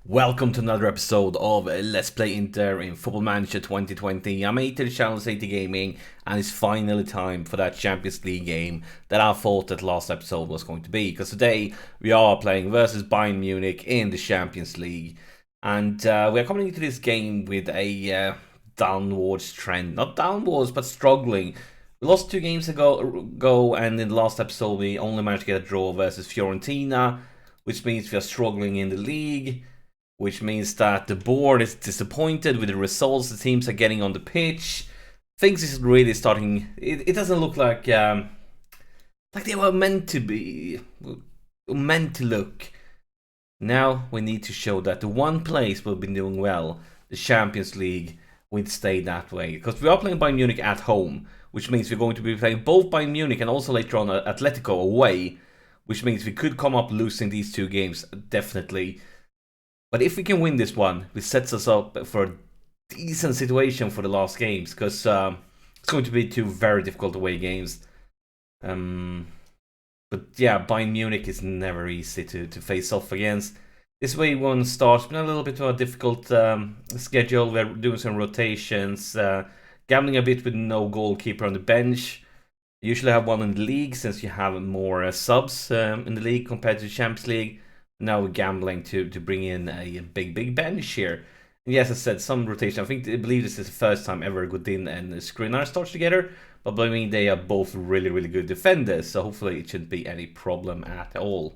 Welcome to another episode of Let's Play Inter in Football Manager 2020. I'm Ater, the channel is AterGaming, and it's finally time for that Champions League game that I thought that last episode was going to be. Because today we are playing versus Bayern Munich in the Champions League. And we are coming into this game with a downwards trend. Not downwards, but struggling. We lost 2 games ago, and in the last episode we only managed to get a draw versus Fiorentina, which means we are struggling in the league. Which means that the board is disappointed with the results the teams are getting on the pitch. Things is really starting. It doesn't look like they were meant to be, meant to look. Now we need to show that the one place we've been doing well, the Champions League, will stay that way. Because we are playing Bayern Munich at home, which means we're going to be playing both Bayern Munich and also later on Atletico away, which means we could come up losing these 2 games definitely. But if we can win this one, it sets us up for a decent situation for the last games, because it's going to be 2 very difficult away games. But yeah, Bayern Munich is never easy to face off against. This way one starts been a little bit of a difficult schedule. We're doing some rotations, gambling a bit with no goalkeeper on the bench. You usually have one in the league since you have more subs in the league compared to the Champions League. Now we're gambling to bring in a big bench here. And yes, I said some rotation. I believe this is the first time ever Godin and Skriniar starts together. But I mean, they are both really good defenders, so hopefully it shouldn't be any problem at all.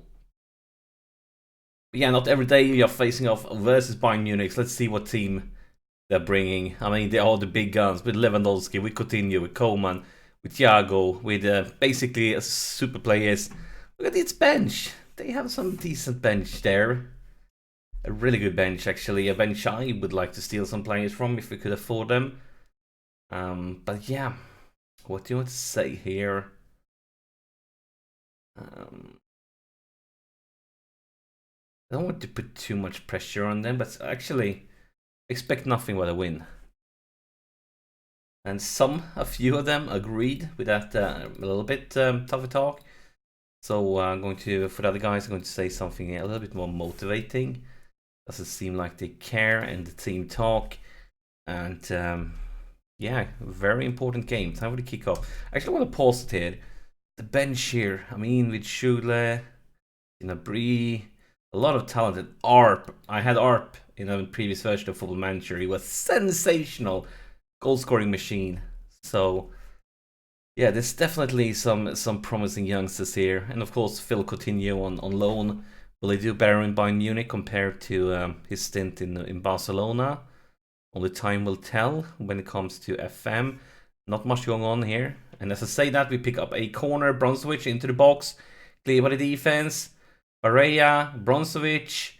But yeah, not every day you're facing off versus Bayern Munich. Let's see what team they're bringing. I mean, they are the big guns with Lewandowski, with Coutinho, with Coman, with Thiago, with basically super players. Look at its bench. They have some decent bench there. A really good bench, actually. A bench I would like to steal some players from if we could afford them. But yeah, what do you want to say here? I don't want to put too much pressure on them, but actually expect nothing but a win. And a few of them agreed with that a little bit tougher talk. So I'm going to, for the other guys, I'm going to say something a little bit more motivating. Doesn't seem like they care and the team talk. And yeah, very important game. Time for the kickoff. I actually want to pause it here. The bench here, I mean, with Schule, Gnabry, a lot of talented. Arp. I had Arp in a previous version of Football Manager. He was sensational. Goal scoring machine. So yeah, there's definitely some promising youngsters here. And of course, Phil Coutinho on loan. Will he do better in Bayern Munich compared to his stint in Barcelona? Only time will tell when it comes to FM. Not much going on here. And as I say that, we pick up a corner. Bronzovic into the box. Clear by the defense. Barella, Bronzovic,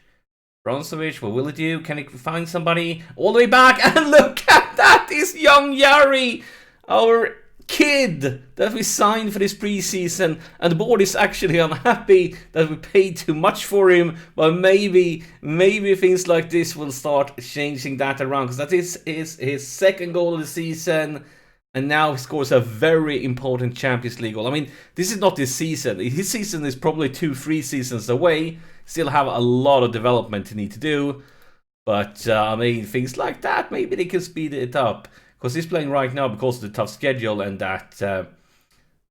what will he do? Can he find somebody? All the way back. And look at that! Is young Yari! Our kid that we signed for this preseason, and the board is actually unhappy that we paid too much for him, but maybe things like this will start changing that around, because that is his 2nd goal of the season, and now he scores a very important Champions League goal. I mean, this is not his season. His season is probably 2-3 seasons away. Still have a lot of development to need to do, but I mean, things like that, maybe they can speed it up. Because he's playing right now because of the tough schedule, and that,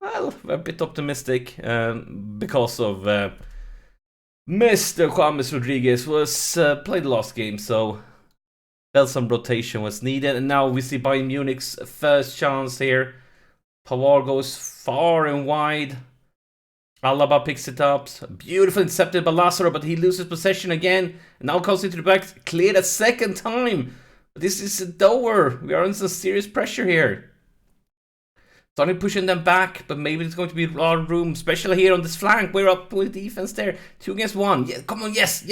well, a bit optimistic because of Mr. James Rodriguez was played the last game, so well, some rotation was needed. And now we see Bayern Munich's first chance here. Pavard goes far and wide. Alaba picks it up. Beautiful intercepted by Lazaro, but he loses possession again. And now comes into the back, cleared a 2nd time. This is a door. We are under some serious pressure here. Starting pushing them back, but maybe there's going to be a lot of room, especially here on this flank. We're up with defense there. 2 against 1. Yeah, come on, yes.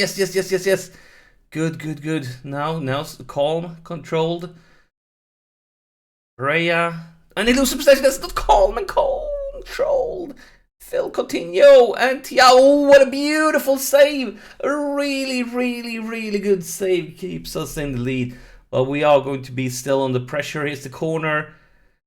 Good. Now, calm, controlled. Raya. And he loses possession. That's not calm and controlled. Phil Coutinho and Thiago. What a beautiful save. A really good save. Keeps us in the lead. But we are going to be still under pressure. Here's the corner.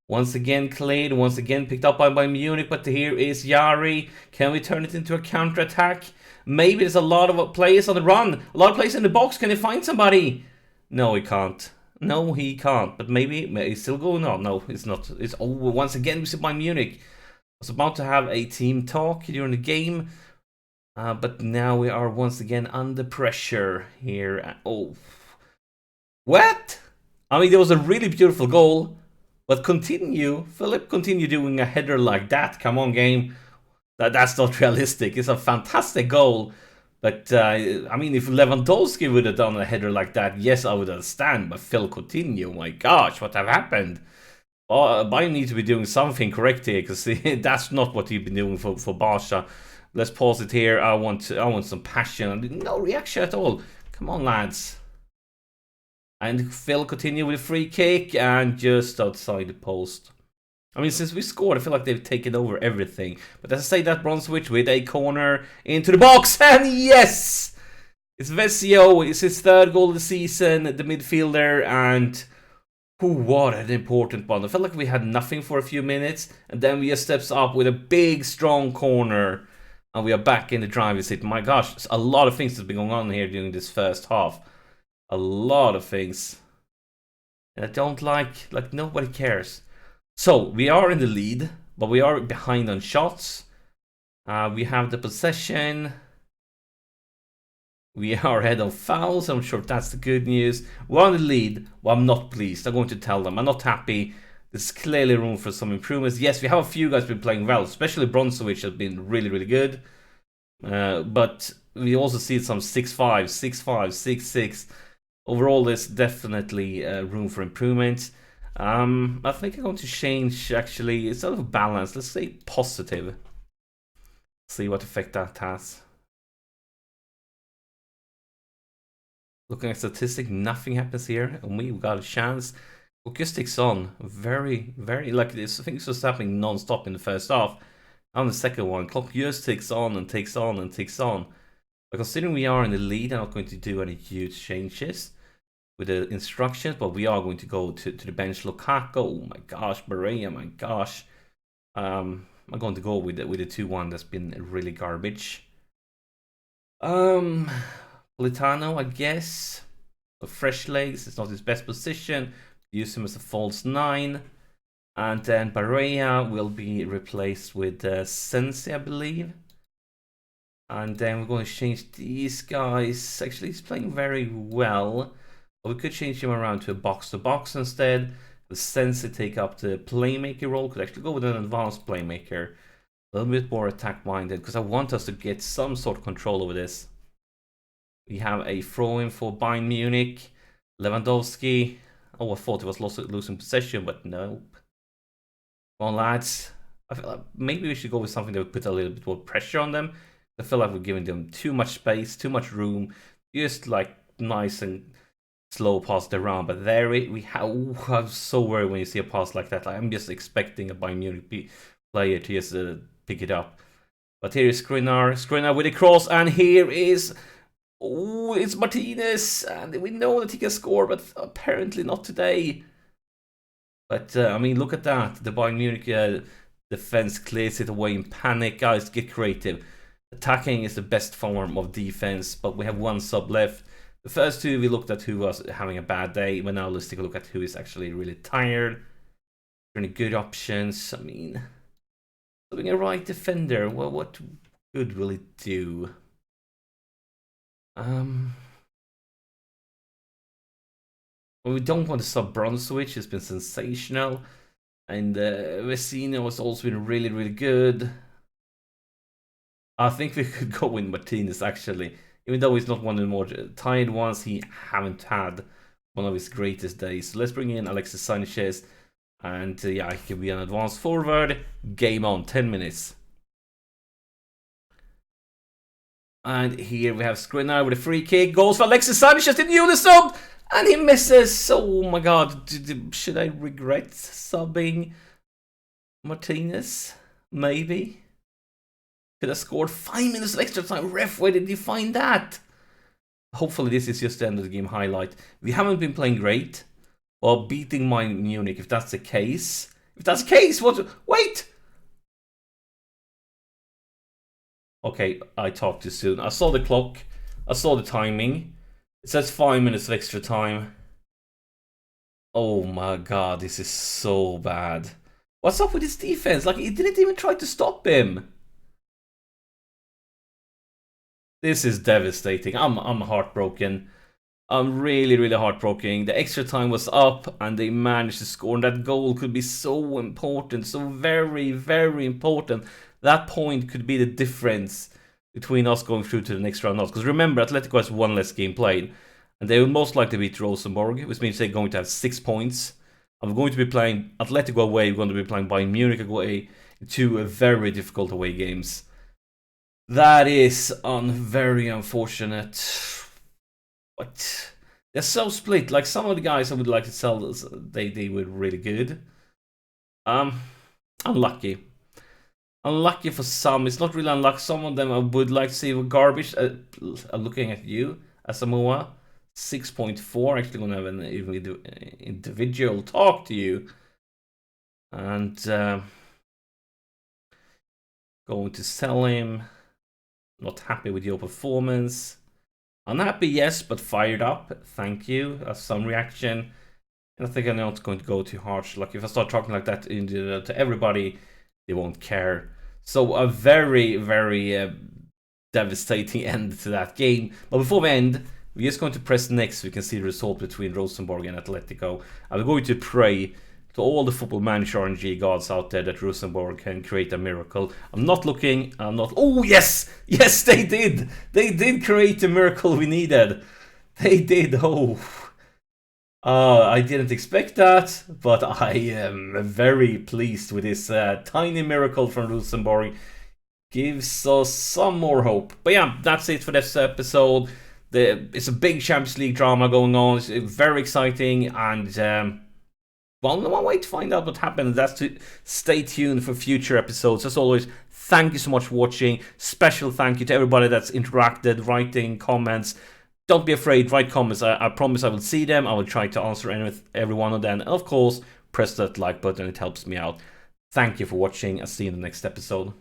Once again cleared, once again picked up by Bayern Munich, but here is Yari. Can we turn it into a counter-attack? Maybe there's a lot of players on the run. A lot of players in the box. Can he find somebody? No, he can't. No, he can't. But maybe he's still going on. No, it's not. It's over. Once again, we see Bayern Munich. I was about to have a team talk during the game. But now we are once again under pressure here. Oh. What? I mean, there was a really beautiful goal. But Philip, continue doing a header like that. Come on, game. That's not realistic. It's a fantastic goal. But, I mean, if Lewandowski would have done a header like that, yes, I would understand. But Phil Coutinho, my gosh, what have happened? Bayern need to be doing something correct here, because that's not what you've been doing for Barca. Let's pause it here. I want some passion. No reaction at all. Come on, lads. And Phil continue with a free kick and just outside the post. I mean, since we scored, I feel like they've taken over everything. But as I say, that Brunswick with a corner into the box, and yes! It's Vesio, it's his third goal of the season, the midfielder, and what an important one. I felt like we had nothing for a few minutes, and then we just steps up with a big, strong corner, and we are back in the driver's seat. My gosh, a lot of things have been going on here during this first half. A lot of things. And I don't like nobody cares. So, we are in the lead, but we are behind on shots. We have the possession. We are ahead on fouls. I'm sure that's the good news. We're on the lead, but I'm not pleased. I'm going to tell them. I'm not happy. There's clearly room for some improvements. Yes, we have a few guys been playing well, especially Bronzovic has been really, really good. But we also see some 6-5, 6-5, 6-6. Overall, there's definitely room for improvement. I think I'm going to change, actually, instead of balance, let's say positive. See what effect that has. Looking at statistics, nothing happens here, and we've got a chance. It just takes on very, very, like this. I think it's just happening non-stop in the first half. On the second one, clock just takes on and takes on and takes on. But considering we are in the lead, I'm not going to do any huge changes with the instructions, but we are going to go to the bench. Lukaku, oh my gosh, Berea, my gosh. I'm going to go with the 2-1 that's been really garbage. Politano, I guess. Fresh legs, it's not his best position. Use him as a false 9. And then Berea will be replaced with Sensi, I believe. And then we're going to change these guys. Actually, he's playing very well. But we could change him around to a box-to-box instead. The Sensi take up the playmaker role. Could actually go with an advanced playmaker. A little bit more attack-minded, because I want us to get some sort of control over this. We have a throw-in for Bayern Munich. Lewandowski. Oh, I thought he was losing possession, but no. Come on, lads. I feel like maybe we should go with something that would put a little bit more pressure on them. I feel like we're giving them too much space, too much room. Just like nice and slow pass around. But there we have. I'm so worried when you see a pass like that. I'm just expecting a Bayern Munich player to just pick it up. But here is Skriniar with a cross, and here is. Oh, it's Martinez, and we know that he can score, but apparently not today. But I mean, look at that. The Bayern Munich defense clears it away in panic. Guys, get creative. Attacking is the best form of defense, but we have one sub left. The first two we looked at who was having a bad day, but now let's take a look at who is actually really tired. Any good options? I mean, having a right defender. Well, what good will it do? Well, we don't want to sub Bronzovic. It's been sensational, and Vecino has also been really, really good. I think we could go with Martinez, actually. Even though he's not one of the more tired ones, he haven't had one of his greatest days. So let's bring in Alexis Sanchez. And yeah, he can be an advanced forward. Game on, 10 minutes. And here we have Skriniar with a free kick. Goes for Alexis Sanchez in the sub. And he misses. Oh my god. Should I regret subbing Martinez? Maybe. Could have scored 5 minutes of extra time. Ref, where did you find that? Hopefully this is just the end of the game highlight. We haven't been playing great. Well, beating Bayern Munich, if that's the case, If that's the case, what? Wait! Okay, I talked too soon. I saw the clock. I saw the timing. It says 5 minutes of extra time. Oh my god, this is so bad. What's up with his defense? Like, he didn't even try to stop him. This is devastating. I'm heartbroken. I'm really, really heartbroken. The extra time was up and they managed to score. And that goal could be so important. So very, very important. That point could be the difference between us going through to the next round. Because remember, Atletico has one less game played. And they will most likely beat Rosenborg, which means they're going to have 6 points. I'm going to be playing Atletico away. We're going to be playing Bayern Munich away. Two very difficult away games. That is very unfortunate. But they're so split. Like, some of the guys I would like to sell, they were really good. Unlucky. Unlucky for some. It's not really unlucky. Some of them I would like to see were garbage. Looking at you, Asamoah. 6.4. Actually going to have an individual talk to you. And going to sell him. Not happy with your performance. Unhappy, yes, but fired up. Thank you. Some reaction. And I think I'm not going to go too harsh. Like, if I start talking like that to everybody, they won't care. So a very, very devastating end to that game. But before we end, we're just going to press next so we can see the result between Rosenborg and Atletico. I'm going to pray to all the Football Manager RNG gods out there that Rosenborg can create a miracle. I'm not looking, I'm not... Oh, yes! Yes, they did! They did create the miracle we needed. They did, oh. I didn't expect that, but I am very pleased with this tiny miracle from Rosenborg. Gives us some more hope. But yeah, that's it for this episode. It's a big Champions League drama going on. It's very exciting, and... well, no one wait to find out what happens. That's to stay tuned for future episodes. As always, thank you so much for watching. Special thank you to everybody that's interacted, writing comments. Don't be afraid, write comments. I promise I will see them. I will try to answer every one of them. And of course, press that like button. It helps me out. Thank you for watching. I'll see you in the next episode.